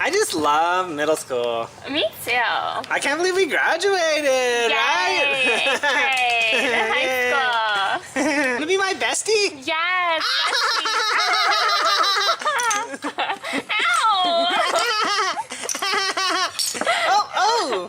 I just love middle school. Me too. I can't believe we graduated, Yay! right? Eighth grade, high school. Wanna be my bestie? Yes. Ow! Oh, oh!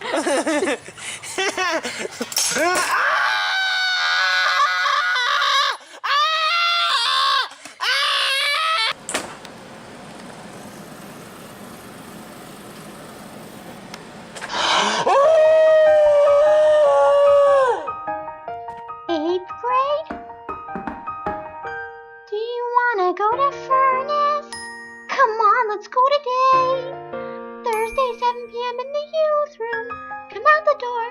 Eighth grade? Do you wanna go to Furnace? Come on, let's go today. Thursday, 7 p.m. in the youth room. Come out the door.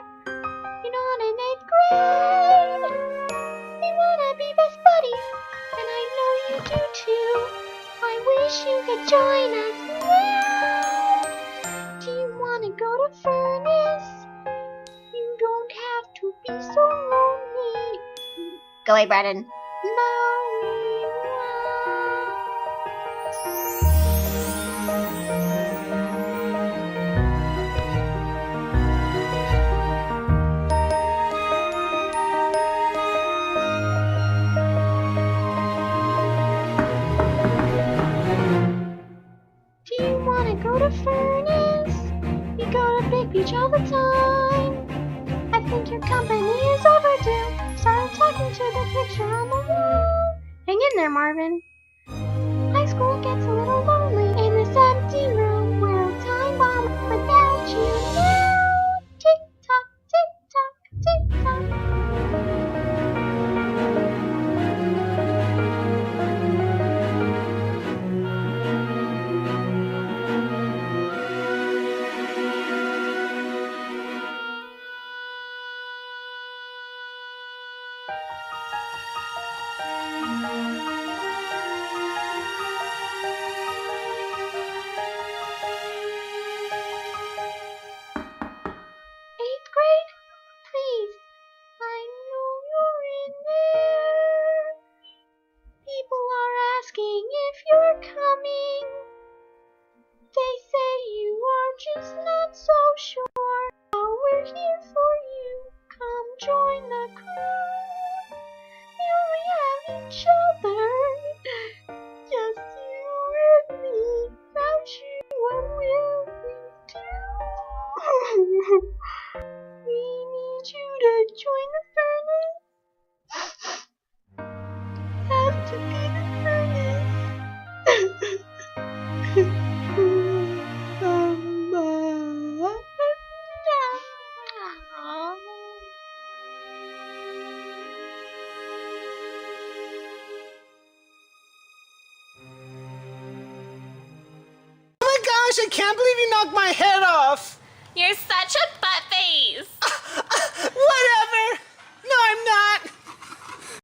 You're not in eighth grade. We wanna be best buddies, and I know you do too. I wish you could join us now. Do you wanna go to Furnace? You don't have to be so lonely. Go away, Brandon. Do you wanna go to Furnace? We go to Big Beach all the time. I think your company is overdue. Started talking to the picture on the wall. Hang in there, Marvin. High school gets a little lonely in this empty room. We're a time bomb without you now. Tick tock, tick tock, tick tock. Eighth grade? Please, I know you're in there. People are asking if you're coming. They say you are just not so sure. Oh, we're here for you. Come join the crew. We only have each other. Just you and me. Without you, what will we do? We need you to join the Furnace. Have to be the Furnace. Oh my gosh, I can't believe you knocked my head off!